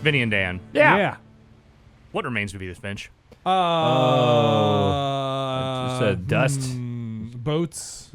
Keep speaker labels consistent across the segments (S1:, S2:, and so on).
S1: Vinny and Dan.
S2: Yeah.
S1: What remains of Edith Finch?
S3: Just dust.
S2: Boats.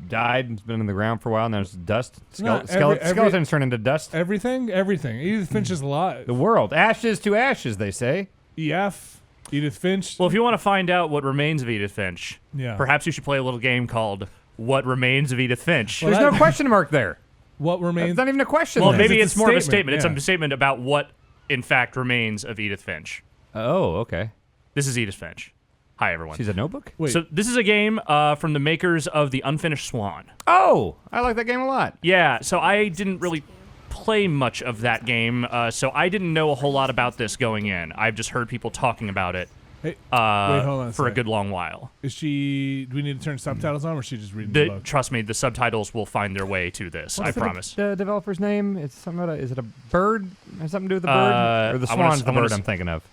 S3: Died. It's been in the ground for a while, and there's dust.
S2: No,
S3: Skeletons turn into dust.
S2: Everything. Edith Finch is alive.
S3: The world. Ashes to ashes, they say.
S2: EF. Edith Finch.
S1: Well, if you want to find out what remains of Edith Finch, perhaps you should play a little game called What Remains of Edith Finch.
S3: There's no question mark there.
S2: What remains?
S3: It's not even a question.
S1: Well,
S3: then.
S1: maybe it's more of a statement.
S2: Yeah.
S1: It's a statement about what, in fact, remains of Edith Finch.
S3: Oh, okay.
S1: This is Edith Finch. Hi, everyone.
S3: She's a notebook?
S2: Wait.
S1: So this is a game from the makers of The Unfinished Swan.
S3: Oh, I like that game a lot.
S1: Yeah, so I didn't really play much of that game, so I didn't know a whole lot about this going in. I've just heard people talking about it
S2: Hey, wait, hold on
S1: for a good long while.
S2: Is she? Do we need to turn subtitles on, or is she just reading the book?
S1: Trust me, the subtitles will find their way to this. I promise.
S3: The developer's name? It's something. Is it a bird? Has something to do with the bird? Or the swan's the bird I'm thinking of.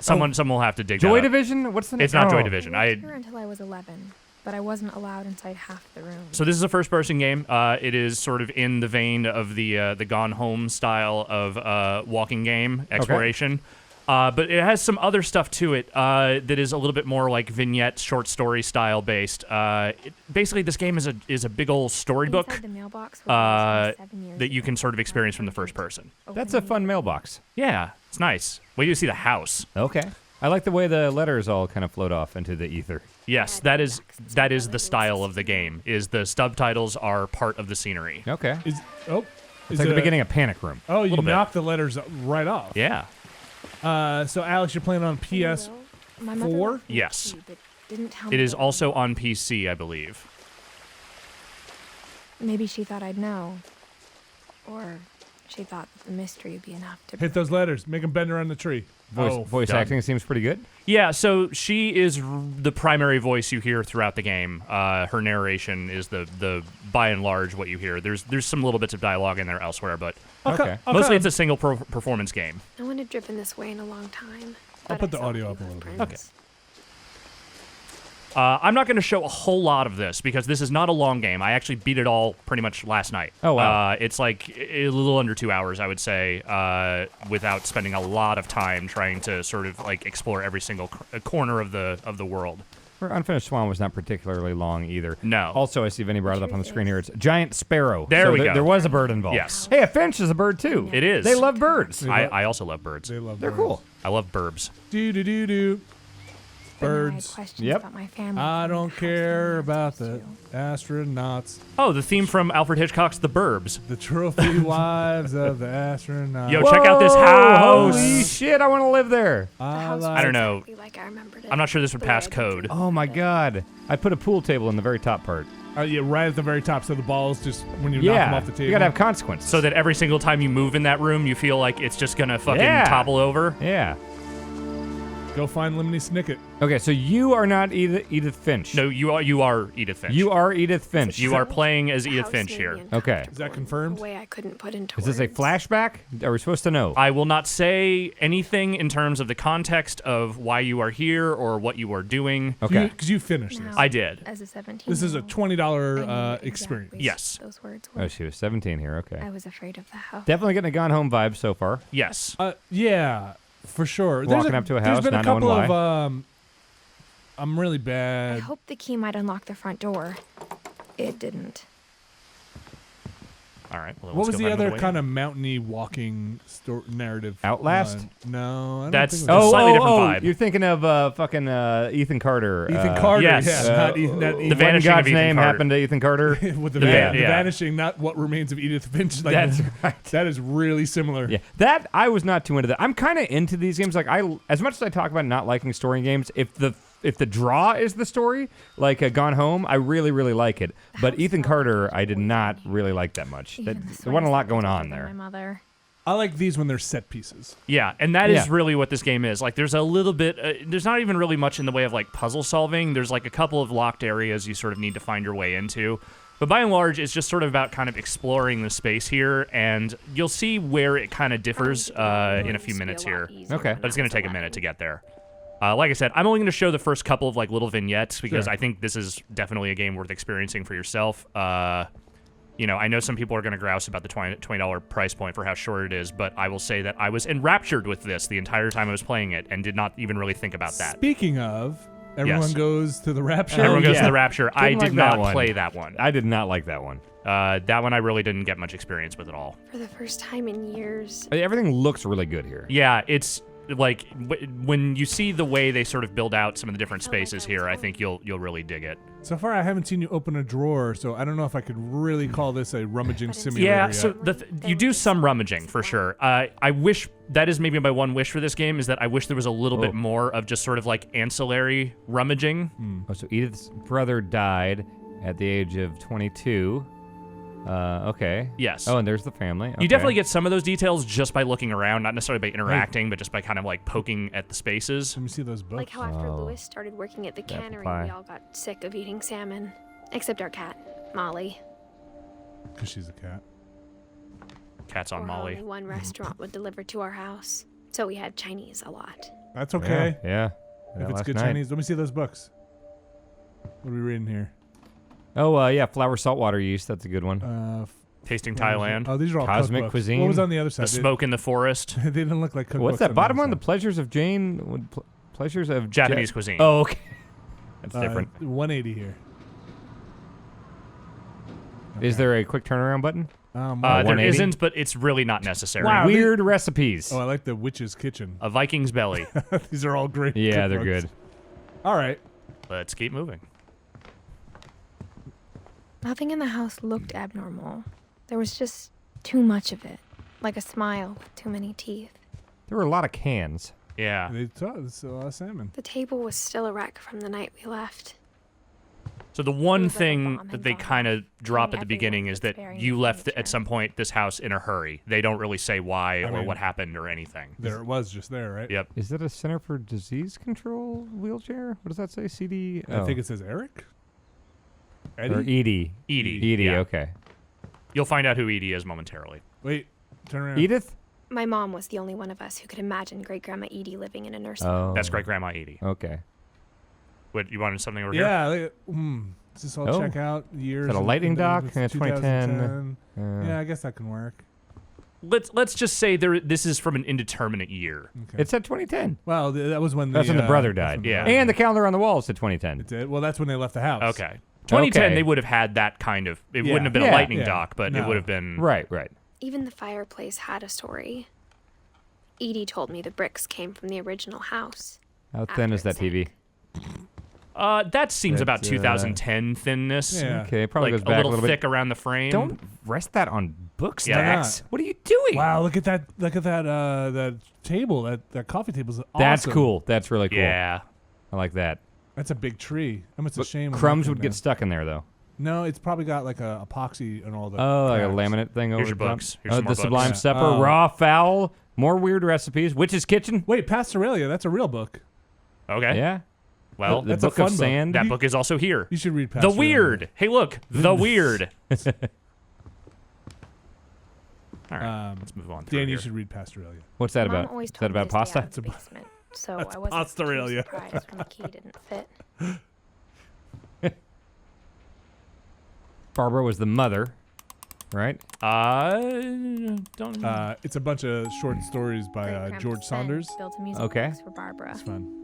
S1: Someone will have to dig
S3: Joy
S1: that up.
S3: Division? What's the name?
S1: It's not Joy Division.
S4: I lived here until I was 11, but I wasn't allowed inside half the room.
S1: So this is a first-person game. It is sort of in the vein of the Gone Home style of walking game exploration. But it has some other stuff to it that is a little bit more like vignette, short story style based. Basically, this game is a big old storybook that you can sort of experience from the first person.
S3: That's a fun mailbox.
S1: Yeah, it's nice. Wait till you see the house.
S3: Okay. I like the way the letters all kind of float off into the ether.
S1: Yes, that is the style of the game. Is the subtitles are part of the scenery.
S3: Okay.
S2: It's
S3: like the beginning of Panic Room.
S2: Oh, you knocked the letters right off.
S1: Yeah.
S2: So Alex, you're playing on PS4?
S1: Yes. It is also on PC, I believe.
S4: Maybe she thought I'd know. Or she thought that the mystery would be enough to
S2: hit those letters. Make them bend around the tree.
S3: Voice acting seems pretty good.
S1: Yeah, so she is the primary voice you hear throughout the game. Her narration is the by and large what you hear. There's some little bits of dialogue in there elsewhere, but mostly it's a single performance game.
S4: I wanted driven this way in a long time.
S2: I'll put the audio up a little bit.
S1: Okay. I'm not going to show a whole lot of this because this is not a long game. I actually beat it all pretty much last night.
S3: Oh, wow.
S1: It's like a little under 2 hours, I would say, without spending a lot of time trying to sort of like explore every single corner of the world.
S3: Unfinished Swan was not particularly long either.
S1: No.
S3: Also, I see Vinny brought it up on the screen here. It's Giant Sparrow.
S1: There we go.
S3: There was a bird involved.
S1: Yes.
S3: Hey, a finch is a bird too.
S1: It is.
S3: They love birds.
S1: I also love birds.
S3: They're cool.
S1: I love burbs.
S2: Do. Birds.
S3: Yep.
S4: About my family
S2: I don't care about the astronauts.
S1: Oh, the theme from Alfred Hitchcock's The Burbs.
S2: The trophy wives of the astronauts.
S1: Yo, check out this house.
S3: Holy shit, I want to live there.
S1: I don't know.
S4: Like I remembered it.
S1: I'm not sure this would pass code.
S3: Oh my god. I put a pool table in the very top part.
S2: Yeah, right at the very top, so the balls just, when you knock them off the table.
S3: You gotta have consequences.
S1: So that every single time you move in that room, you feel like it's just gonna fucking topple over.
S3: Yeah.
S2: Go find Lemony Snicket.
S3: Okay, so you are not Edith Finch.
S1: No, you are Edith Finch.
S3: You are Edith Finch.
S1: You are playing as Edith Finch here.
S3: Okay.
S2: Is that confirmed?
S4: A way I couldn't put into
S3: Is this a flashback? Are we supposed to know?
S1: I will not say anything in terms of the context of why you are here or what you are doing.
S3: Okay.
S2: Because you finished this.
S1: I did.
S4: As a 17.
S2: This is a $20 experience.
S1: Yes.
S4: Those words were.
S3: Oh, she was 17 here. Okay.
S4: I was afraid of the house.
S3: Definitely getting a Gone Home vibe so far.
S1: Yes.
S2: Yeah, for sure.
S3: Walking up to a house,
S2: there's been
S3: not
S2: a couple
S3: knowing why.
S2: of I'm really
S4: I
S2: bad.
S4: hoped the key might unlock the front door. It didn't.
S1: All right. Well,
S2: What was
S1: let's go
S2: the
S1: back
S2: other
S1: another way.
S2: kind of mountainy walking narrative?
S3: Outlast?
S2: No, I don't
S1: That's-
S2: think
S1: that's- slightly different
S3: oh,
S1: vibe.
S3: you're thinking of fucking Ethan Carter.
S2: Ethan Carter.
S1: yes.
S2: Yeah, not Ethan.
S1: The
S3: What in
S1: Vanishing of
S3: God's
S1: Ethan
S3: name
S1: Carter.
S3: happened to Ethan Carter?
S2: with the,
S1: Yeah.
S2: the vanishing, not what remains of Edith Finch. Like,
S3: That's right.
S2: That is really similar.
S3: Yeah, that I was not too into that. I'm kind of into these games. Like as much as I talk about not liking story games, if the draw is the story, like Gone Home, I really like it. But Ethan Carter, I did not really like that much. There wasn't a lot going on there.
S4: My mother.
S2: I like these when they're set pieces.
S1: Yeah, and that is really what this game is. Like, there's a little bit, there's not even really much in the way of, like, puzzle solving. There's, like, a couple of locked areas you sort of need to find your way into. But by and large, it's just sort of about kind of exploring the space here, and you'll see where it kind of differs in a few minutes here.
S3: Okay.
S1: But it's going to take a minute to get there. Like I said, I'm only going to show the first couple of, like, little vignettes, because I think this is definitely a game worth experiencing for yourself. I know some people are going to grouse about the $20 price point for how short it is, but I will say that I was enraptured with this the entire time I was playing it and did not even really think about that.
S2: Speaking of, everyone
S1: Yes.
S2: goes to the Rapture.
S1: Everyone goes
S3: yeah.
S1: to the Rapture. I
S3: Didn't
S1: did
S3: like that
S1: not
S3: one.
S1: play that one.
S3: I did not like that one.
S1: That one I really didn't get much experience with at all.
S4: For the first time in years.
S3: Everything looks really good here.
S1: Yeah, it's like when you see the way they sort of build out some of the different spaces here, I think you'll really dig it.
S2: So far, I haven't seen you open a drawer, so I don't know if I could really call this a rummaging simulator
S1: Yeah,
S2: yet.
S1: so you do some rummaging for sure. I wish that is maybe my one wish for this game is that I wish there was a little bit more of just sort of like ancillary rummaging.
S3: Oh, so Edith's brother died at the age of 22. Okay.
S1: Yes.
S3: Oh, and there's the family.
S1: You
S3: Okay.
S1: definitely get some of those details just by looking around, not necessarily by interacting, but just by kind of like poking at the spaces.
S2: Let me see those books.
S4: Like how after
S3: Oh.
S4: Lewis started working at the
S3: Apple
S4: cannery,
S3: pie.
S4: we all got sick of eating salmon. Except our cat, Molly.
S2: Because she's a cat.
S1: Cats on
S4: Or
S1: Molly.
S4: Only one restaurant would deliver to our house, so we had Chinese a lot.
S2: That's okay.
S3: Yeah.
S2: If it's
S3: last
S2: good
S3: night.
S2: Chinese. Let me see those books. What are we reading here?
S3: Oh, yeah, flour saltwater yeast. That's a good one.
S1: Tasting Thailand.
S2: Oh, these are all
S3: Cosmic
S2: cookbooks.
S3: cuisine.
S2: What was on the other side?
S1: The Smoke in the Forest.
S2: They didn't look like cookbooks.
S3: What's that bottom
S2: the
S3: one? The
S2: other
S3: Pleasures of Jane? Pleasures of
S1: Japanese cuisine.
S3: Oh, okay. That's
S2: side.
S3: different.
S2: 180 here.
S3: Is there a quick turnaround button?
S1: There
S3: 180?
S1: isn't, but it's really not necessary.
S2: Wow.
S3: Weird recipes.
S2: Oh, I like the witch's kitchen.
S1: A Viking's belly.
S2: These are all great.
S3: Yeah, they're
S2: cookbooks.
S3: good.
S2: All right.
S1: Let's keep moving.
S4: Nothing in the house looked abnormal. There was just too much of it. Like a smile with too many teeth.
S3: There were a lot of cans.
S1: Yeah.
S2: It's a lot of salmon.
S4: The table was still a wreck from the night we left.
S1: So the one
S4: It was like a
S1: thing
S4: bomb
S1: that
S4: had
S1: they
S4: gone
S1: kind of drop at the
S4: everyone
S1: beginning is
S4: was
S1: that
S4: burying
S1: you
S4: the
S1: left
S4: furniture.
S1: at some point this house in a hurry. They don't really say why or
S2: mean-
S1: what happened or anything.
S2: There it was just there, right?
S1: Yep.
S3: Is that a Center for Disease Control wheelchair? What does that say? CD?
S2: I think it says Eric. Eddie?
S3: Or Edie.
S1: Edie.
S3: Edie,
S1: yeah.
S3: okay.
S1: You'll find out who Edie is momentarily.
S2: Wait, turn around.
S3: Edith?
S4: My mom was the only one of us who could imagine Great Grandma Edie living in a nursing
S3: Oh.
S4: home.
S1: That's Great Grandma Edie.
S3: Okay.
S1: What, you wanted something over here?
S2: Yeah. Does this all
S3: Oh.
S2: check out? Years.
S3: Is that a
S2: and-
S3: lightning
S2: and
S3: dock?
S2: it's
S3: Yeah, 2010.
S2: 2010. Yeah, I guess that can work.
S1: Let's just say this is from an indeterminate year.
S2: Okay.
S3: It said 2010.
S2: Well, that was when
S3: That's when the brother
S2: that's
S3: died.
S2: when the
S1: Yeah.
S2: brother
S3: And the
S2: died.
S3: calendar on the wall said 2010.
S2: It did. Well, that's when they left the house.
S1: Okay. 2010,
S3: Okay.
S1: they would have had that kind of. It
S2: Yeah.
S1: wouldn't have been
S3: Yeah.
S1: a lightning
S2: Yeah.
S1: dock, but it
S2: No.
S1: would have been.
S3: Right, right.
S4: Even the fireplace had a story. Edie told me the bricks came from the original house.
S3: How thin is
S4: After
S3: that
S4: it
S3: TV?
S1: That seems
S3: That's,
S1: about 2010 thinness.
S2: Yeah.
S3: Okay, it probably
S1: Like
S3: goes back
S1: a little
S3: bit.
S1: thick around the frame.
S3: Don't rest that on book
S1: Yeah.
S3: stacks. What are you doing?
S2: Wow, look at that! Look at that! That table, that coffee table is awesome.
S3: That's cool. That's really cool.
S1: Yeah.
S3: I like that.
S2: That's a big tree. It's a
S3: But
S2: shame. when
S3: crumbs
S2: that
S3: would
S2: came
S3: get
S2: down.
S3: stuck in there, though.
S2: No, it's probably got like a epoxy and all the.
S3: Oh, like a
S2: cracks.
S3: laminate thing over
S1: Here's your
S3: the top.
S1: books. Here's some
S3: The
S1: more
S3: Sublime
S1: books.
S3: Supper,
S2: Oh.
S3: Raw Fowl, more weird recipes, Witch's Kitchen.
S2: Wait, Pastoralia. That's a real book.
S1: Okay.
S3: Yeah.
S1: Well,
S3: the
S2: That's a
S3: Book of
S2: fun book.
S3: Sand.
S1: that book is also here.
S2: You should read Pastoralia.
S1: The Weird. Hey, look. The Weird. All right. Let's move on. through
S2: Dan, you
S1: here.
S2: should read Pastoralia.
S3: What's that
S4: Mom
S3: about?
S4: always
S3: Is that
S4: told me
S3: about
S4: to stay
S3: pasta?
S4: out of the basement, so
S2: That's
S4: I wasn't too
S2: Pastoralia.
S4: surprised when the key didn't fit.
S3: Barbara was the mother, right?
S1: Don't.
S2: It's a bunch of short stories by
S4: Great-grandpa
S2: George
S4: Sven
S2: Saunders.
S4: built a music
S3: Okay.
S4: box for Barbara,
S2: It's fun.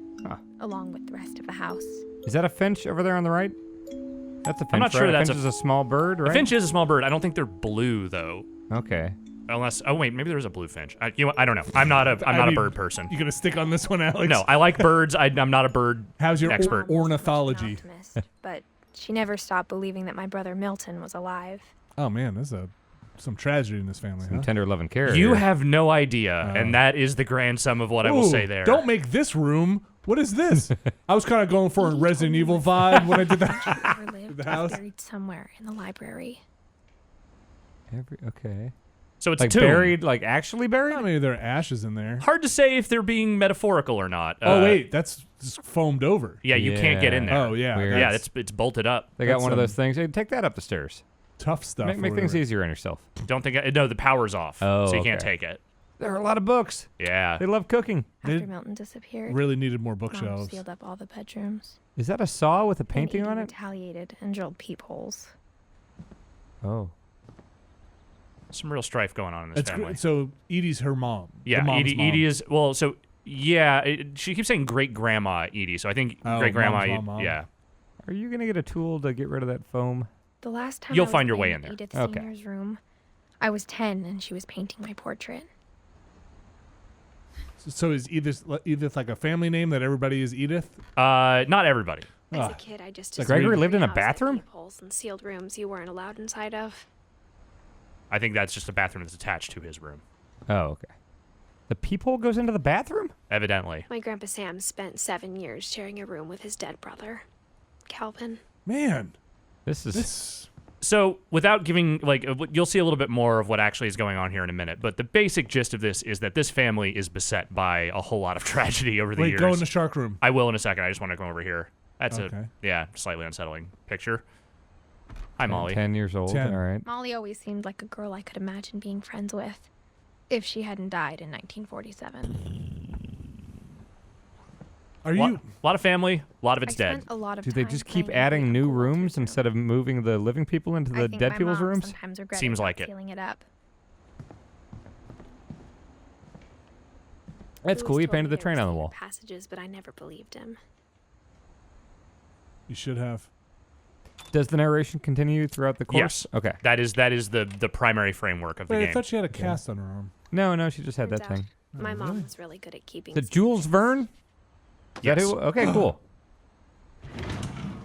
S4: along with the rest of the house.
S3: Is that a finch over there on the right? That's a finch.
S1: I'm not sure
S3: right?
S1: that's
S3: a finch is a small bird, right?
S1: A finch is a small bird. I don't think they're blue though.
S3: Okay.
S1: Unless, oh wait, maybe there's a blue finch. I don't know. I'm not a
S2: I mean,
S1: bird person.
S2: You gonna stick on this one, Alex?
S1: No, I like birds. I'm not a bird
S2: How's your
S1: expert.
S2: ornithology?
S4: An optimist, but she never stopped believing that my brother Milton was alive.
S2: Oh man, there's some tragedy in this family.
S3: Some
S2: Huh?
S3: tender loving care.
S1: You
S3: here.
S1: have no idea, and that is the grand sum of what I will
S2: Ooh,
S1: say there.
S2: Don't make this room. What is this? I was kind of going for a
S4: He
S2: Resident
S4: told me
S2: Evil
S4: my
S2: vibe when I did that.
S4: Whoever lived
S2: The
S4: was
S2: house?
S4: buried somewhere in the library.
S3: Okay.
S1: So it's
S3: Like
S1: a tomb.
S3: buried, like actually buried?
S2: Well, maybe there are ashes in there.
S1: Hard to say if they're being metaphorical or not.
S2: Oh wait, that's just foamed over.
S1: Yeah, you can't get in there.
S2: Oh yeah,
S3: Weird.
S1: Yeah,
S2: that's
S1: it's bolted up.
S3: They got
S2: That's
S3: one of
S2: some-
S3: those things. Hey, take that up the stairs.
S2: tough stuff.
S3: Make
S2: or
S3: things
S2: whatever.
S3: easier on yourself.
S1: Don't think no, the power's off,
S3: Oh,
S1: so you can't
S3: okay.
S1: take it.
S3: There are a lot of books.
S1: Yeah.
S3: They love cooking.
S4: After
S2: They
S4: Milton disappeared,
S2: Really needed more
S4: Mom
S2: bookshelves.
S4: sealed up all the bedrooms.
S3: Is that a saw with a
S4: Then
S3: painting
S4: Edie
S3: on it?
S4: retaliated and drilled peepholes.
S3: Oh.
S1: some real strife going on in this
S2: That's
S1: family.
S2: great. So Edie's her mom. The
S1: Yeah,
S2: mom's mom.
S1: Edie is well. So yeah, she keeps saying great grandma Edie. So I think great grandma.
S2: mom's mom.
S1: Yeah,
S3: Are you gonna get a tool to get rid of that foam?
S4: The last time
S1: You'll
S4: I was
S1: find your way in there.
S4: Edith
S3: Okay.
S4: Senior's room, I was 10 and she was painting my portrait.
S2: So is Edith like a family name that everybody is Edith?
S1: not everybody.
S4: As
S2: Ah.
S4: a kid, I just
S2: Like
S4: assumed
S3: Gregory lived in a
S4: every house had
S3: bathroom?
S4: peepholes and sealed rooms you weren't allowed inside of.
S1: I think that's just a bathroom that's attached to his room.
S3: Oh, okay. The peephole goes into the bathroom?
S1: Evidently.
S4: My grandpa Sam spent 7 years sharing a room with his dead brother, Calvin.
S2: Man,
S3: This is
S2: this.
S1: So, without giving, you'll see a little bit more of what actually is going on here in a minute, but the basic gist of this is that this family is beset by a whole lot of tragedy over the
S2: Wait,
S1: years.
S2: go in the shark room.
S1: I will in a second. I just want to come over here. That's
S2: Okay.
S1: slightly unsettling picture. Hi, Molly.
S3: 10 years old.
S2: 10.
S3: All right.
S4: Molly always seemed like a girl I could imagine being friends with, if she hadn't died in 1947.
S2: Are
S1: A
S2: you?
S1: lot of family, a lot of
S4: I
S1: it's dead.
S4: spent a lot of
S3: Do they
S4: time
S3: just keep
S4: playing
S3: adding
S4: with
S3: new
S4: Uncle Walter's
S3: rooms
S4: room.
S3: instead of moving the living people into
S4: I
S3: the
S4: think
S3: dead
S4: my
S3: people's
S4: mom
S3: rooms?
S4: sometimes regretted
S1: Seems
S4: not
S1: like it.
S4: sealing it up.
S3: That's cool.
S4: Louis
S3: You
S4: told
S3: painted
S4: me
S3: the
S4: there
S3: train
S4: were
S3: on the
S4: secret
S3: wall.
S4: passages, but I never believed him.
S2: You should have.
S3: Does the narration continue throughout the course?
S1: Yes.
S3: Okay.
S1: That is the primary framework of the
S2: Wait, I
S1: game.
S2: thought she had a cast on her arm.
S3: No, she just had that
S4: Turns out,
S3: thing.
S4: My mom
S2: really?
S4: was really good at keeping.
S3: The Jules Verne? Is that
S1: Yes.
S3: who? Okay, cool.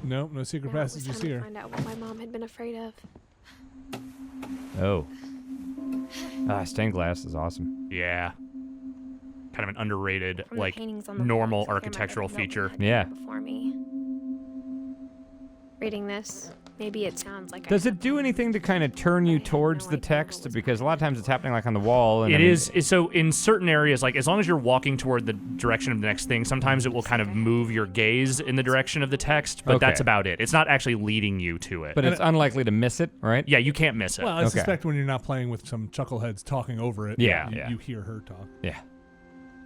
S2: No, no secret
S4: Now it was
S2: passages
S4: time to
S2: here.
S4: find out what my mom had been afraid of.
S3: Oh. Stained glass is awesome.
S1: Yeah. Kind of an underrated,
S4: From the paintings on the
S1: normal
S4: walls, I fear my
S1: architectural
S4: brother Milton
S1: feature.
S4: had been
S3: Yeah.
S4: Before me. Reading this, maybe it sounds like.
S3: Does
S4: I
S3: it do anything to kind of turn you
S4: I had
S3: towards
S4: no
S3: the
S4: idea
S3: text?
S4: what was
S3: Because a
S4: behind
S3: lot of times it's happening like on the wall. And
S1: It
S3: I mean-
S1: is so in certain areas, like as long as you're walking toward the direction of the next thing, sometimes it will kind of move your gaze in the direction of the text, but that's
S3: Okay.
S1: about it. It's not actually leading you to it.
S3: But it's unlikely to miss it, right?
S1: yeah, you can't miss it.
S2: Well, I
S3: Okay.
S2: suspect when you're not playing with some chuckleheads talking over it,
S3: Yeah,
S2: you,
S3: yeah.
S2: you hear her talk.
S3: Yeah.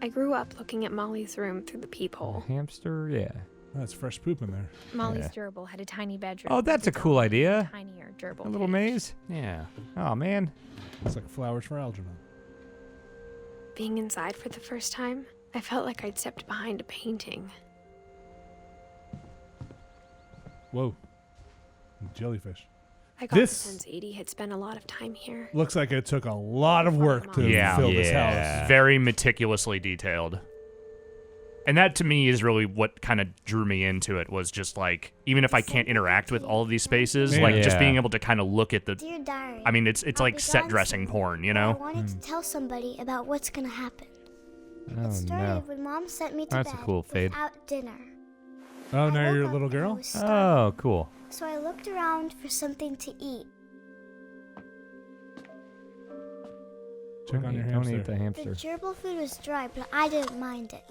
S4: I grew up looking at Molly's room through the peephole.
S3: Hamster, yeah.
S2: Oh, that's fresh poop in there.
S4: Molly's
S3: Yeah.
S4: gerbil had a tiny bedroom.
S3: Oh,
S4: with
S3: that's a
S4: its
S3: cool
S4: own
S3: idea.
S4: Tinier gerbil.
S3: A little
S4: cage.
S3: maze.
S1: Yeah.
S3: Oh, man.
S2: It's like flowers for Algernon.
S4: Being inside for the first time, I felt like I'd stepped behind a painting.
S2: Whoa. Jellyfish.
S4: I got
S2: This-
S4: the sense Edie had spent a lot of time here.
S2: Looks like it took a lot of work to
S1: Yeah.
S2: fill this
S3: Yeah.
S2: house.
S1: Very meticulously detailed. And that to me is really what kind of drew me into it, was just like, even if I can't interact with all of these spaces, like just
S3: Yeah.
S1: being able to kind of look at the
S5: Dear Diary.
S1: I mean, it's
S5: I'll
S1: like
S5: be
S1: set
S5: gone
S1: dressing
S5: soon,
S1: porn, you
S5: but I
S1: know?
S5: wanted to tell somebody about what's gonna happen.
S3: Oh,
S5: It started
S3: no.
S5: when Mom sent me to
S3: That's a
S5: bed
S3: cool fade.
S5: without dinner.
S2: Oh,
S5: I
S2: now you're a
S5: woke
S2: little
S5: up and I
S2: girl?
S5: was starving,
S3: Oh, cool.
S5: so I looked around for something to eat.
S2: Check on your
S3: Don't
S2: hamster.
S3: eat the
S5: The
S3: hamster.
S5: gerbil food was dry, but I didn't mind it.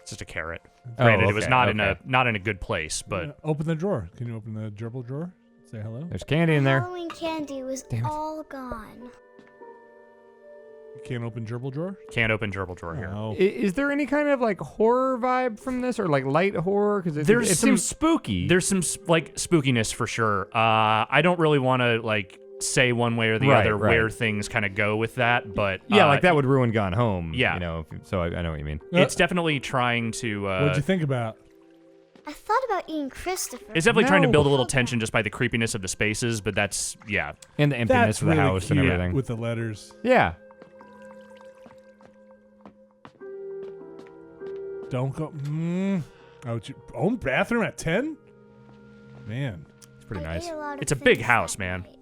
S1: It's just a carrot.
S3: Oh,
S1: Granted, it was
S3: okay,
S1: not
S3: okay.
S1: in a good place, but
S2: Open the drawer. Can you open the gerbil drawer? Say hello.
S3: There's candy in there.
S5: Halloween candy was
S3: Damn it.
S5: all gone.
S2: You can't open gerbil drawer?
S1: can't open gerbil drawer here.
S2: No.
S3: Is there any kind of like horror vibe from this, or like light horror? Because
S1: There's
S3: it
S1: some-
S3: seems spooky.
S1: There's some like spookiness for sure. I don't really want to like say one way or the
S3: Right,
S1: other
S3: right.
S1: where things kind of go with that, but
S3: yeah, like that would ruin Gone Home.
S1: yeah.
S3: You know. So I know what you mean.
S1: It's definitely trying to.
S2: What'd you think about?
S5: I thought about eating Christopher.
S1: It's definitely trying to
S3: No.
S1: build a little tension just by the creepiness of the spaces, but that's yeah.
S3: And the emptiness
S2: That's
S3: of the
S2: really
S3: house
S2: cute
S3: and everything.
S2: with the letters.
S3: Yeah.
S2: Don't go. Oh, it's your own bathroom at 10? Man,
S3: It's pretty
S5: I
S3: nice.
S5: ate a lot of
S1: It's a big
S5: things
S1: house,
S5: that
S1: man.
S5: night.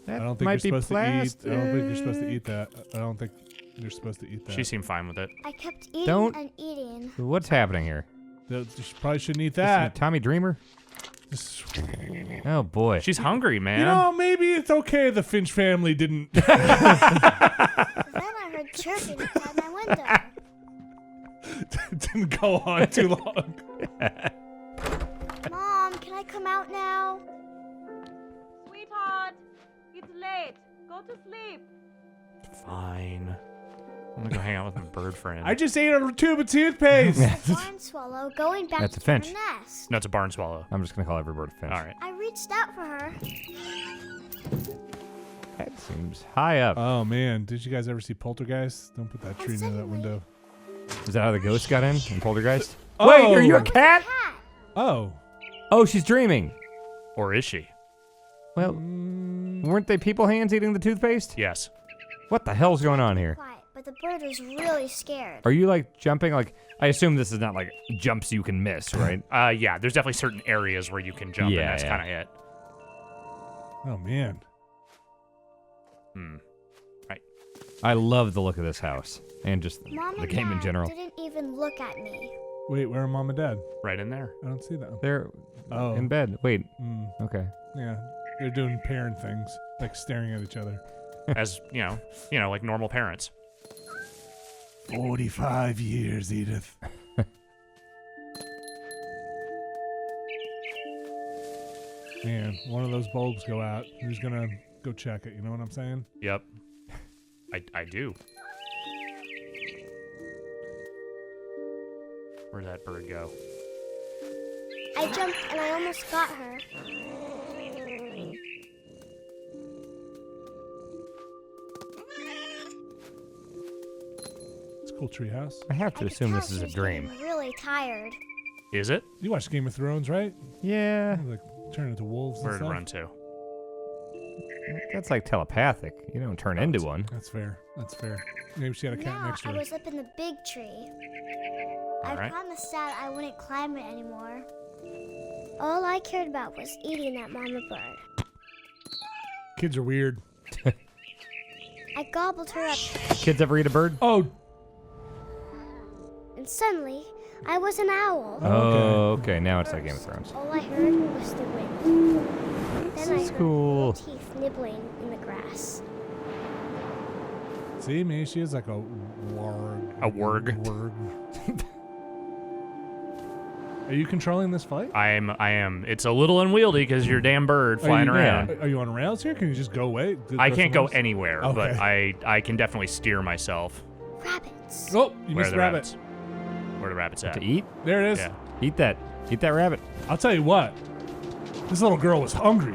S3: That
S2: I don't think
S3: might
S2: you're
S3: be
S2: supposed to eat. I don't think you're supposed to
S3: plastic.
S2: eat that. I don't think you're supposed to eat that.
S1: She seemed fine with it.
S5: I kept eating
S3: Don't-
S5: and eating.
S3: What's happening here?
S2: You probably shouldn't eat
S3: This is
S2: that.
S3: Tommy Dreamer.
S2: Just-
S3: Oh boy.
S1: She's hungry, man.
S2: you know, maybe it's okay the Finch family didn't.
S5: Then I heard chirping outside my window.
S2: didn't go on too long.
S5: Mom, can I come out now?
S6: Sweetheart, it's late. Go to sleep.
S1: Fine. I'm gonna go hang out with my bird friend.
S2: I just ate a tube of toothpaste.
S5: A barn swallow going back
S3: That's a
S5: to
S3: finch.
S5: her nest.
S1: No, it's a barn swallow.
S3: I'm just gonna call every bird a finch.
S1: All right.
S5: I reached out for her.
S3: Seems high up.
S2: Oh man, did you guys ever see Poltergeist? Don't put that tree near that window.
S3: Is that how the ghost got in Poltergeist?
S2: Oh!
S3: Wait, are you a cat?
S2: Oh.
S3: Oh, she's dreaming.
S1: Or is she?
S3: Well, weren't they people hands eating the toothpaste?
S1: Yes.
S3: What the hell's going on here?
S5: Quiet, but the bird was really scared.
S3: Are you like jumping? Like, I assume this is not like jumps you can miss, right?
S1: Yeah, there's definitely certain areas where you can jump, and that's kind of it.
S2: Oh man.
S1: Right.
S3: I love the look of this house and just
S5: Mom
S3: the
S5: and
S3: game in
S5: Dad
S3: general.
S5: didn't even look at me.
S2: Wait, where are Mom and Dad?
S1: Right in there.
S2: I don't see them.
S3: They're
S2: Oh.
S3: in bed. Wait. Okay.
S2: Yeah, they're doing parent things, like staring at each other.
S1: As, like normal parents.
S2: 45 years, Edith. Man, one of those bulbs go out. Who's gonna go check it? You know what I'm saying?
S1: Yep. I do. Where'd that bird go?
S5: I jumped and I almost got her.
S2: It's a cool treehouse.
S3: I have to
S5: I could
S3: assume
S5: tell
S3: this is
S5: she
S3: a
S5: was
S3: dream.
S5: getting really tired.
S1: Is it?
S2: You watch Game of Thrones, right?
S3: Yeah.
S2: Like turn into wolves and
S1: Where'd it
S2: stuff.
S1: run to?
S3: That's like telepathic. You don't turn into one.
S2: That's fair. That's fair. Maybe she had a cat
S5: Now
S2: next to
S5: I
S2: her.
S5: was up in the big tree. I
S1: Alright.
S5: promised Dad I wouldn't climb it anymore. All I cared about was eating that mama bird.
S2: Kids are weird.
S5: I gobbled her up,
S3: Kids ever eat a bird?
S2: Oh,
S5: and suddenly I was an owl.
S3: Oh, okay. Now it's like Game of Thrones.
S5: All I heard was the wind. Then I
S3: is
S5: heard
S3: cool.
S5: little teeth nibbling in the grass.
S2: see, maybe she is like a warg.
S1: A warg.
S2: Warg. Are you controlling this fight?
S1: I am. It's a little unwieldy because you're a damn bird flying around.
S2: Are you on rails here? Can you just go away?
S1: I can't go anywhere, but
S2: Okay.
S1: I can definitely steer myself.
S5: Rabbits.
S2: Oh, you
S1: Where are
S2: missed
S1: the
S2: rabbit.
S1: rabbits? Where are the rabbits at?
S3: To eat?
S2: There it is.
S1: Yeah.
S3: Eat that. Eat that rabbit.
S2: I'll tell you what. This little girl was hungry.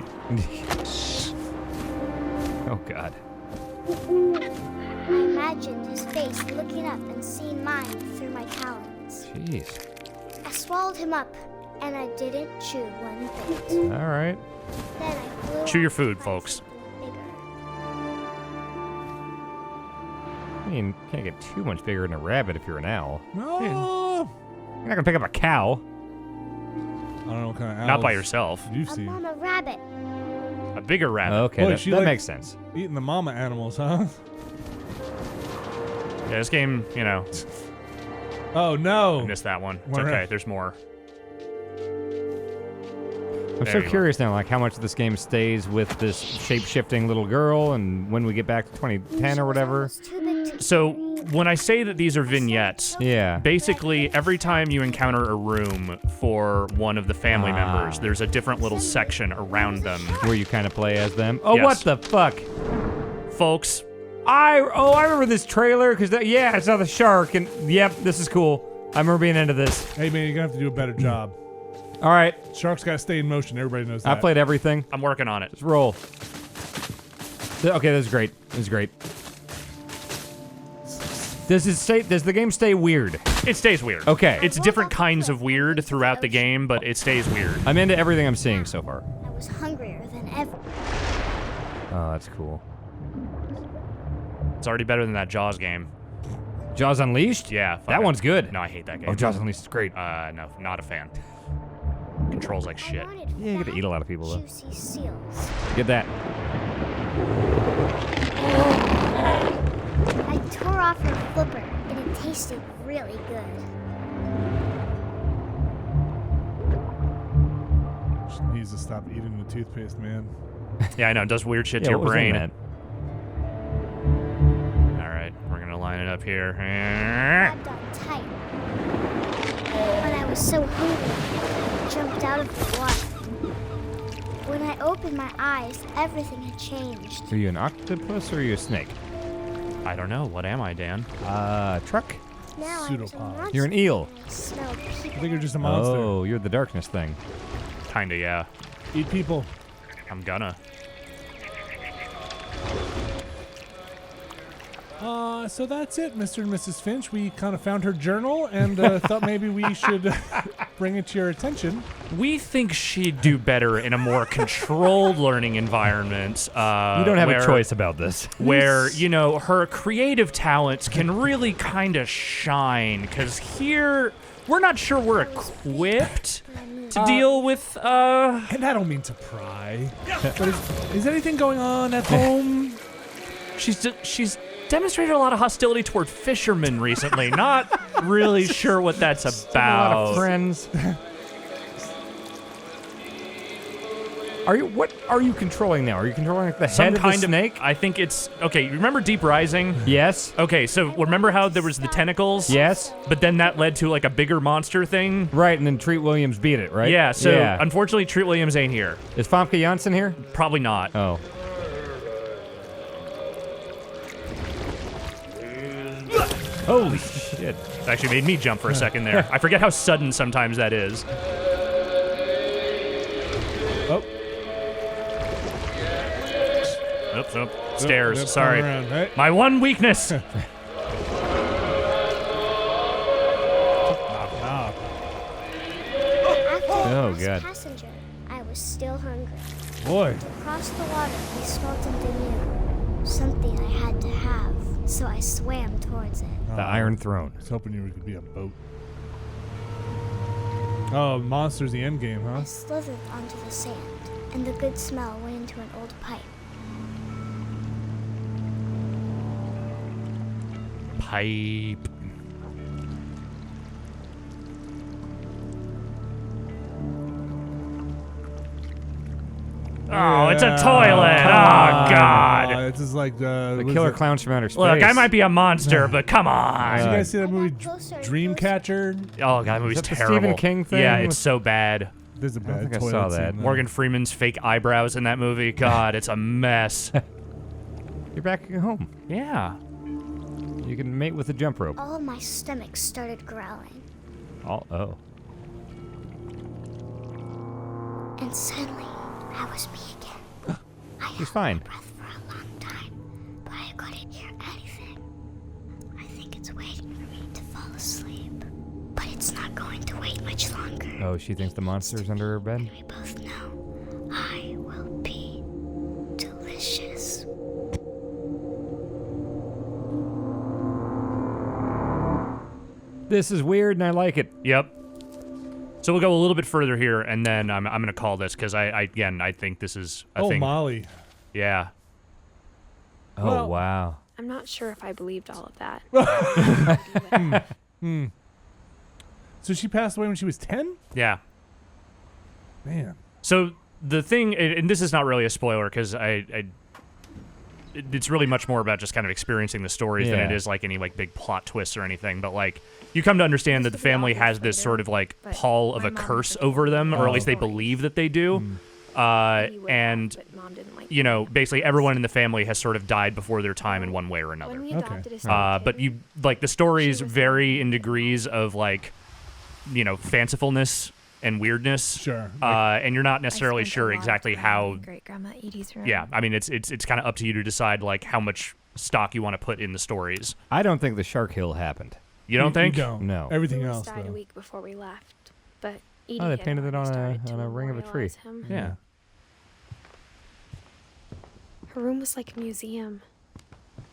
S3: Oh, God.
S5: I imagined his face looking up and seeing mine through my talons.
S3: Jeez.
S5: I swallowed him up, and I didn't chew one bit.
S3: All right.
S5: Then I flew
S1: Chew your
S5: off
S1: food,
S5: to find
S1: folks.
S5: something bigger.
S3: I mean, can't get too much bigger than a rabbit if you're an owl.
S2: No.
S3: You're not gonna pick up a cow.
S2: I don't know what kind of
S1: Not by
S2: owls
S1: yourself.
S2: you've
S5: A
S2: seen.
S5: mama rabbit.
S1: A bigger rabbit.
S3: Okay,
S2: Boy,
S3: that,
S2: she
S3: that
S2: like-
S3: makes sense.
S2: Eating the mama animals, huh?
S1: Yeah, this game,
S2: Oh, no.
S1: I missed that one. It's
S2: Where
S1: okay.
S2: at?
S1: There's more.
S3: I'm
S1: There
S3: so
S1: you are.
S3: curious now, like how much this game stays with this shape-shifting little girl, and when we get back to 2010 or whatever.
S5: Almost too big to
S1: So when I say that these are vignettes,
S3: Yeah.
S1: basically every time you encounter a room for one of the family members, there's a different little section around them.
S3: Where you kind of play as them. Oh,
S1: Yes.
S3: what the fuck?
S1: Folks,
S3: I remember this trailer because I saw the shark, and yep, this is cool. I remember being into this.
S2: Hey, man, you're going to have to do a better job.
S3: All right,
S2: Sharks got to stay in motion. Everybody knows that.
S3: I played everything.
S1: I'm working on it.
S3: Let's roll. Okay, this is great. This is great. Does the game stay weird?
S1: It stays weird.
S3: Okay.
S1: It's different kinds of weird throughout the game, but it stays weird.
S3: I'm into everything I'm seeing so far.
S5: I was hungrier than ever.
S3: Oh, that's cool.
S1: It's already better than that Jaws game.
S3: Jaws Unleashed?
S1: Yeah. fuck
S3: That
S1: it.
S3: one's good.
S1: No, I hate that game.
S3: Oh, Jaws Unleashed is great.
S1: No, not a fan. Controls like shit.
S5: I wanted
S3: Yeah, you get to
S5: fat,
S3: eat a lot of people, though.
S5: Juicy seals.
S3: Get that.
S5: I tore off her flipper, and it tasted really good.
S2: She needs to stop eating the toothpaste, man.
S1: Yeah, I know. It does weird shit to
S3: Yeah,
S1: your
S3: what was in
S1: brain.
S3: that?
S1: All right, we're gonna line it up here.
S5: Grabbed on tight. But I was so hungry, I jumped out of the water. When I opened my eyes, everything had changed.
S3: Are you an octopus or are you a snake?
S1: I don't know. What am I, Dan?
S3: Truck?
S5: Now I was a
S2: Pseudopod.
S5: monster.
S3: You're an eel.
S5: I smelled
S2: I
S5: people.
S2: think you're just a monster.
S3: Oh, you're the darkness thing.
S1: Kinda, yeah.
S2: Eat people.
S1: I'm gonna.
S2: So that's it, Mr. and Mrs. Finch. We kind of found her journal and thought maybe we should bring it to your attention.
S1: We think she'd do better in a more controlled learning environment.
S3: You don't have a choice about this.
S1: Where, her creative talents can really kind of shine. Because here, we're not sure we're equipped to deal with,
S2: And I don't mean to pry. But is anything going on at home?
S1: She's demonstrated a lot of hostility toward fishermen recently. Not really sure what that's about.
S3: A lot of friends. What are you controlling now? Are you controlling like the head of the snake?
S1: I think it's okay. Remember Deep Rising?
S3: Yes.
S1: Okay, so remember how there was the tentacles?
S3: Yes.
S1: But then that led to like a bigger monster thing.
S3: Right, and then Treat Williams beat it, right?
S1: Yeah. So unfortunately, Treat Williams ain't here.
S3: Is Famke Janssen here?
S1: Probably not.
S3: Oh. Holy shit.
S1: It actually made me jump for a second there. I forget how sudden sometimes that is.
S2: Oh.
S1: Nope. Stairs.
S2: Yep,
S1: Sorry.
S2: around, right?
S1: My one weakness.
S2: Knock, knock.
S5: After the
S3: Oh,
S5: last
S3: God.
S5: passenger, I was still hungry.
S2: Boy.
S5: Across the water, I smelled something new. Something I had to have, so I swam towards it.
S3: The Iron Throne.
S2: I was hoping you could be a boat. Oh, Monster's the end game,
S5: I
S2: huh?
S5: slithered onto the sand, and the good smell went into an old pipe.
S1: Pipe. Oh, it's a toilet. Oh, God.
S2: It's just like
S3: The killer clowns from outer space.
S1: Look, I might be a monster, but come on.
S2: Did you guys see that
S5: I got
S2: movie
S5: closer and
S2: Dreamcatcher?
S1: Oh, God, that movie's
S3: Is that the
S1: terrible.
S3: Stephen King thing?
S1: Yeah, it's so bad.
S2: There's a bad
S3: think I
S2: toilet
S3: saw
S2: scene
S3: that.
S2: there.
S1: Morgan Freeman's fake eyebrows in that movie. God, it's a mess.
S3: You're back at home.
S1: Yeah.
S3: You can mate with a jump rope.
S5: all my stomach started growling,
S3: Oh.
S5: and suddenly I was me again. I
S3: He's
S5: held
S3: fine.
S5: my breath for a long time, but I couldn't hear anything. I think it's waiting for me to fall asleep, but it's not going to wait much longer.
S3: Oh, she thinks the monster's under her bed?
S5: And we both know I will be delicious.
S3: This is weird and I like it.
S1: Yep. So we'll go a little bit further here, and then I'm going to call this because I think this is.
S2: Molly.
S1: Yeah.
S3: Oh,
S2: Well-
S3: wow.
S4: I'm not sure if I believed all of that.
S2: So she passed away when she was 10?
S1: Yeah.
S2: Man.
S1: So the thing, and this is not really a spoiler because it's really much more about just kind of experiencing the stories than
S3: Yeah.
S1: it is like any like big plot twists or anything. But like you come to understand that the family has this sort of like
S4: But
S1: pall of
S4: my
S1: a
S4: mom
S1: curse
S4: was
S1: over them, or at
S2: Oh.
S1: least they believe that they do.
S4: Maybe would have,
S1: And
S4: but Mom didn't like
S1: you
S4: me.
S1: know, basically everyone in the family has sort of died before their time in one way or another.
S4: When we
S2: Okay.
S4: adopted a second
S1: But
S4: kid,
S1: you like the stories
S4: She was
S1: vary in degrees of like, fancifulness and weirdness.
S2: Sure.
S1: And you're not
S4: I
S1: necessarily
S4: spent a
S1: sure
S4: lot of
S1: exactly
S4: time
S1: how.
S4: in Great Grandma Edie's room.
S1: Yeah, I mean it's kind of up to you to decide like how much stock you want to put in the stories.
S3: I don't think the Shark Hill happened.
S1: You don't think?
S2: You don't.
S3: No.
S2: Everything
S4: Louis
S2: else,
S4: died a
S2: though.
S4: week before we left, but Edie
S3: Oh, they
S4: had
S3: painted it
S4: already
S3: on
S4: started to
S3: a ring of a tree.
S4: memorialize him.
S1: Yeah.
S4: Her room was like a museum.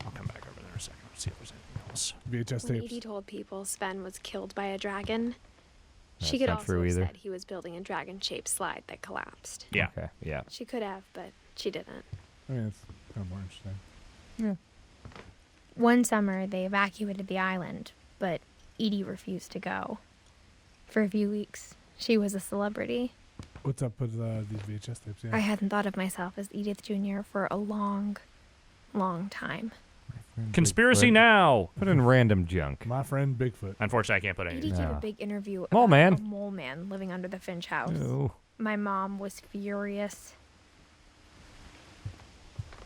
S1: I'll come back over there in a second. See if there's anything else.
S2: VHS
S4: When
S2: tapes.
S4: Edie told people Sven was killed by a dragon, she
S3: That's
S4: could
S3: not
S4: also
S3: true
S4: have
S3: either.
S4: said he was building a dragon-shaped slide that collapsed.
S1: Yeah.
S3: Okay, yeah.
S4: She could have, but she didn't.
S2: I mean, it's kind of more interesting.
S4: One summer, they evacuated the island, but Edie refused to go. For a few weeks, she was a celebrity.
S2: What's up with these VHS tapes? Yeah.
S4: I hadn't thought of myself as Edith Jr. for a long, long time.
S1: Conspiracy
S3: Bigfoot.
S1: now.
S3: Put in random junk.
S2: My friend Bigfoot.
S1: Unfortunately, I can't put
S4: Edie
S1: anything.
S4: gave
S3: No.
S4: a big interview
S3: Mole
S4: about
S3: man.
S4: a mole man living under the Finch house.
S3: Oh.
S4: My mom was furious.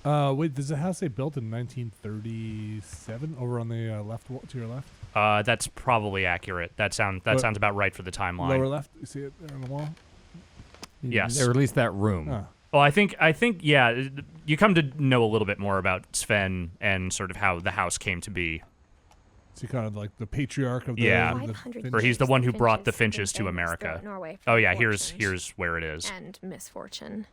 S2: Wait, there's a house they built in 1937 over on the left wall, to your left?
S1: That's probably accurate. That sounds about right for the timeline.
S2: Lower left? You see it there on the wall?
S1: Yes.
S3: Or at least that room.
S2: Oh.
S1: Well, I think, yeah, you come to know a little bit more about Sven and sort of how the house came to be.
S2: Is he kind of like the patriarch of the...
S1: Yeah.
S2: the
S4: 500
S2: Finch?
S1: Or he's the one who brought the
S4: Finches
S1: Finches to
S4: have been famous
S1: America.
S4: throughout Norway for
S1: Oh yeah,
S4: their
S1: here's
S4: fortunes
S1: where it is.
S4: and misfortune.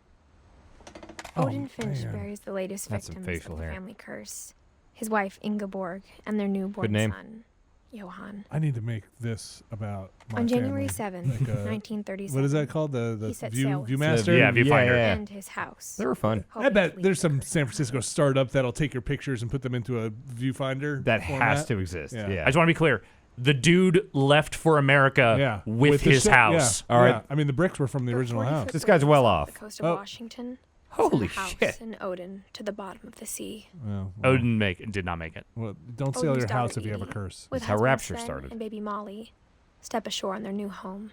S2: Oh,
S4: Odin Finch
S2: man.
S4: buries the latest
S3: That's some
S4: victims of
S3: facial
S4: the
S3: hair.
S4: family curse. His wife Ingeborg and their newborn
S3: name.
S4: son, Johann.
S2: I need to make this about my
S4: On January
S2: family.
S4: 7th,
S2: Like a-
S4: 1937.
S2: What is that called? The
S4: He set
S2: view
S4: sail with
S2: Viewmaster?
S1: Yeah, Viewfinder.
S3: Yeah.
S4: And his house.
S3: They were fun.
S2: I
S4: hoping
S2: bet
S4: to
S2: there's
S4: leave
S2: some San Francisco startup that'll take your pictures and put them into a viewfinder.
S3: That
S2: format.
S3: has to exist.
S2: Yeah.
S3: Yeah.
S1: I just want to be clear. The dude left for America
S2: Yeah.
S1: with
S2: the
S1: his
S2: ship-
S1: house.
S2: Yeah.
S3: All right.
S2: Yeah. I mean, the bricks were from the
S4: For
S2: original
S4: 40
S2: house.
S4: foot
S3: This guy's well
S4: bridges
S3: off.
S4: The coast of
S2: Oh.
S4: Washington.
S3: Holy
S4: sent a house
S3: shit.
S4: in Odin to the bottom of the sea.
S2: Well,
S1: Odin did not make it.
S2: well, don't sail
S4: Odin's
S2: your house
S4: daughter
S2: if you have a
S4: Edie,
S2: curse.
S4: With
S3: That's how
S4: husband
S3: Rapture
S4: Sven
S3: started.
S4: And baby Molly step ashore on their new home,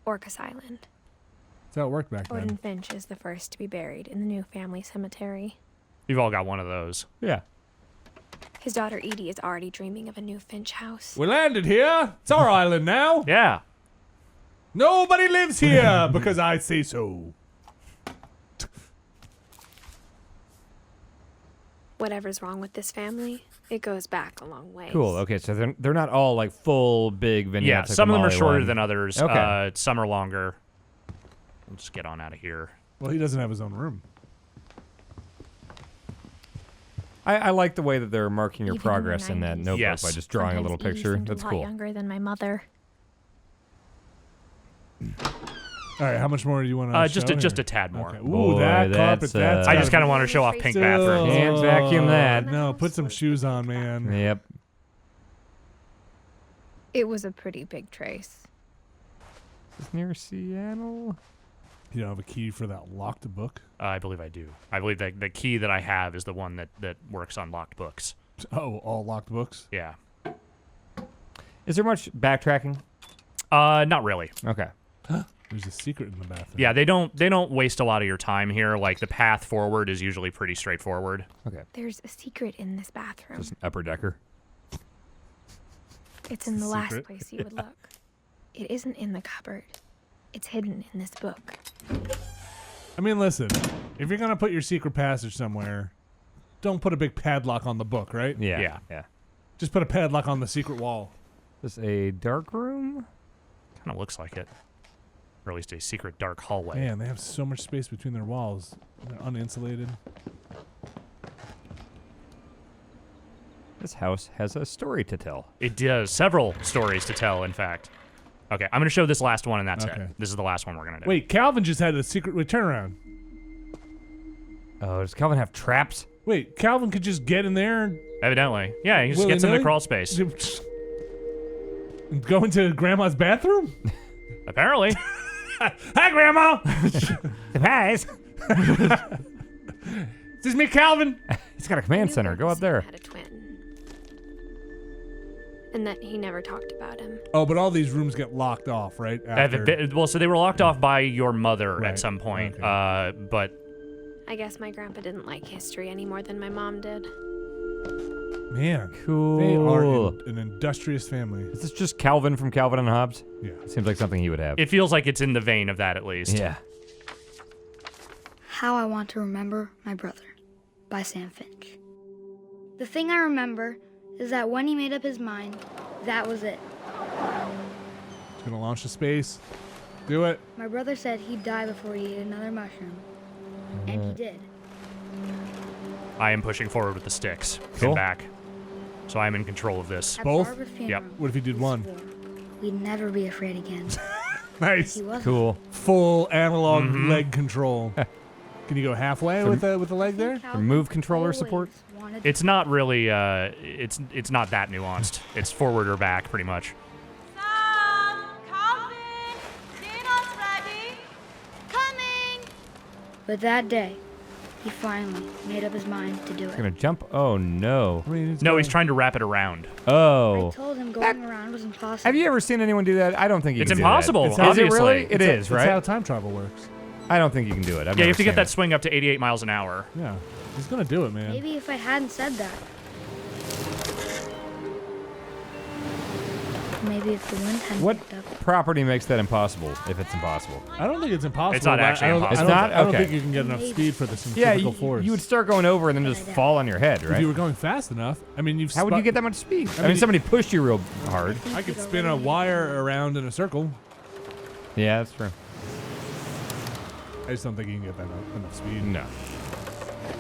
S4: Orcas Island.
S2: That's how it worked back
S4: Odin
S2: then.
S4: Finch is the first to be buried in the new family cemetery.
S1: You've all got one of those.
S3: Yeah.
S4: His daughter Edie is already dreaming of a new Finch house.
S2: We landed here. It's our island now.
S1: Yeah.
S2: Nobody lives here because I say so.
S4: Whatever's wrong with this family, it goes back a long way.
S3: Cool. Okay, so they're not all like full big vignettes.
S1: Yeah,
S3: like
S1: some
S3: the
S1: of them are
S3: Molly
S1: shorter
S3: one.
S1: than others.
S3: Okay.
S1: Some are longer. Let's get on out of here.
S2: Well, he doesn't have his own room.
S3: I like the way that they're marking your
S4: Even in their
S3: progress in that
S4: 90s.
S3: notebook
S1: Yes.
S3: by just drawing a
S4: Sometimes
S3: little
S4: Edie
S3: picture.
S4: seemed
S3: That's
S4: a lot
S3: cool.
S4: younger than my mother.
S2: All right, how much more do you want to
S1: Just a tad more.
S2: Okay. Ooh,
S3: Boy,
S2: that carpet.
S3: that's,
S2: That's
S1: I just
S2: gotta
S1: kind of want to show off pink
S2: be-
S1: bathrooms.
S3: Hands vacuum that.
S2: No, put some shoes on, man.
S3: Yep.
S4: It was a pretty big trace.
S3: Is this near Seattle?
S2: You don't have a key for that locked book?
S1: I believe I do. I believe that the key that I have is the one that works on locked books.
S2: Oh, all locked books?
S1: Yeah.
S3: Is there much backtracking?
S1: Not really.
S3: Okay.
S2: There's a secret in the bathroom.
S1: Yeah, they don't waste a lot of your time here. Like the path forward is usually pretty straightforward.
S3: Okay.
S4: There's a secret in this bathroom.
S3: Just an upper decker.
S4: It's in the last
S2: secret.
S4: place you would look. It isn't in the cupboard. It's hidden in this book.
S2: I mean, listen, if you're going to put your secret passage somewhere, don't put a big padlock on the book, right?
S3: Yeah.
S1: Yeah.
S3: Yeah.
S2: Just put a padlock on the secret wall.
S3: Is this a dark room?
S1: Kind of looks like it. Or at least a secret dark hallway.
S2: Man, they have so much space between their walls. They're uninsulated.
S3: This house has a story to tell.
S1: It does. Several stories to tell, in fact. Okay, I'm going to show this last one, and that's
S2: Okay.
S1: it. This is the last one we're going to do.
S2: Wait, Calvin just had a secret... Wait, turn around.
S3: Oh, does Calvin have traps?
S2: Wait, Calvin could just get in there and...
S1: Evidently. Yeah, he just gets into the
S2: willy-nilly?
S1: crawl space.
S2: and go into Grandma's bathroom?
S1: Apparently.
S2: Hi, Grandma!
S3: Surprise!
S2: This is me, Calvin.
S3: He's got a command
S4: Knew
S3: center.
S4: that
S3: Go up
S4: Sam
S3: there.
S4: Had a twin. And that he never talked about him.
S2: Oh, but all these rooms get locked off, right?
S1: Well, so they were locked off by your mother
S2: Right,
S1: at some point.
S2: okay.
S1: But
S4: I guess my grandpa didn't like history any more than my mom did.
S2: Man,
S3: Cool.
S2: they are an industrious family.
S3: Is this just Calvin from Calvin and Hobbes?
S2: Yeah.
S3: Seems like something he would have.
S1: it feels like it's in the vein of that, at least.
S3: Yeah.
S7: How I Want to Remember My Brother by Sam Finch. The thing I remember is that when he made up his mind, that was it.
S2: It's gonna launch to space. Do it.
S7: My brother said he'd die before he ate another mushroom. And he did.
S1: I am pushing forward with the sticks
S3: Cool.
S1: and back. So I'm in control of this.
S7: At
S2: Both?
S7: Barbara's funeral,
S1: Yep.
S2: What if he did
S7: he
S2: one?
S7: swore we'd never be afraid again.
S2: Nice.
S7: He wasn't.
S3: Cool.
S2: Full analog
S1: Mhm.
S2: leg control. Can you go halfway with the leg there?
S3: Remove controller support?
S1: It's not really, it's not that nuanced. It's forward or back, pretty much.
S6: Sam, Calvin, dinner's ready.
S5: Coming!
S7: But that day, he finally made up his mind to do
S3: He's
S7: it.
S3: gonna jump. Oh no.
S2: I mean, it's
S1: No,
S2: going-
S1: he's trying to wrap it around.
S7: I
S3: Oh.
S7: told him going around was impossible.
S3: Have you ever seen anyone do that? I don't think you
S1: It's
S3: can
S1: impossible,
S3: do that. Is it
S1: obviously.
S3: really? It is,
S2: That's how
S3: right?
S2: time travel works.
S3: I don't think you can do it. I've
S1: Yeah, you
S3: never
S1: have to get
S3: seen
S1: that
S3: it.
S1: swing up to 88 miles an hour.
S2: Yeah. He's gonna do it, man.
S7: Maybe if I hadn't said that. Maybe it's the one time
S3: What
S7: I picked up.
S3: property makes that impossible, if it's impossible?
S2: I don't think it's impossible.
S1: It's not
S2: but
S1: actually
S2: I don't,
S1: impossible.
S3: It's not?
S2: I don't
S3: Okay.
S2: think you can get enough speed for the
S3: Yeah,
S2: centrifugal force.
S3: you would start going over and then just fall on your head,
S2: If
S3: right?
S2: you were going fast enough, I mean, you've.
S3: How would you get that much speed? I mean,
S2: mean,
S3: somebody pushed you real hard.
S2: I could spin a wire around in a circle.
S3: Yeah, that's true.
S2: I just don't think you can get that enough speed.
S3: No.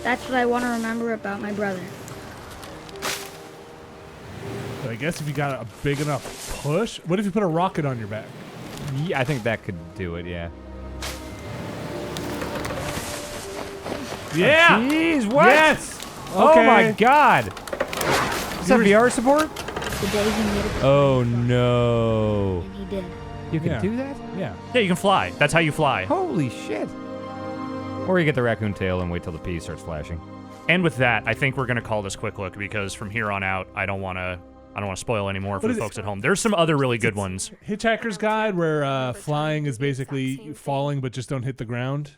S7: That's what I want to remember about my brother.
S2: But I guess if you got a big enough push, what if you put a rocket on your back?
S3: Yeah, I think that could do it, yeah.
S2: Yeah.
S3: Jeez, what?
S2: Yes.
S3: Oh my
S2: Okay.
S3: god. Is that VR support?
S7: The day he made it,
S3: Oh no.
S7: and he did.
S3: You can
S2: Yeah.
S3: do that?
S2: Yeah.
S1: Yeah, you can fly. That's how you fly.
S3: Holy shit. Or you get the raccoon tail and wait till the pea starts flashing.
S1: And with that, I think we're going to call this quick look because from here on out, I don't want to spoil any more for
S2: What
S1: the
S2: is it?
S1: folks at home. There's some other really good ones.
S2: Hitchhiker's Guide, where flying is basically falling but just don't hit the ground.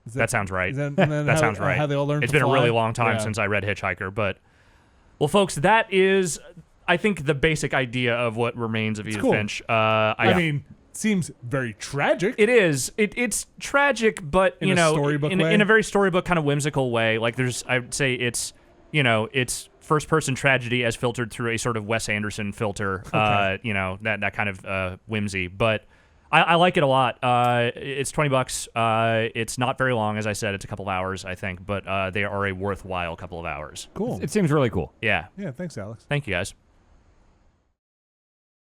S2: Is
S1: That sounds right.
S2: is that, and then
S1: That
S2: how,
S1: sounds right.
S2: How they all learn
S1: It's
S2: to
S1: been a
S2: fly?
S1: really long time
S2: Yeah.
S1: since I read Hitchhiker, but well, folks, that is, I think, the basic idea of what remains of Edith
S2: cool.
S1: Finch.
S2: I mean, seems very tragic.
S1: it is. It's tragic, but
S2: In
S1: you
S2: a
S1: know,
S2: storybook
S1: in
S2: way?
S1: a very storybook kind of whimsical way. Like there's, I would say it's, it's first-person tragedy as filtered through a sort of Wes Anderson filter.
S2: Okay.
S1: That kind of whimsy, but. I like it a lot. It's $20. It's not very long, as I said. It's a couple of hours, I think, but they are a worthwhile couple of hours.
S2: Cool.
S3: It seems really cool.
S1: Yeah.
S2: Yeah, thanks, Alex.
S1: Thank you, guys.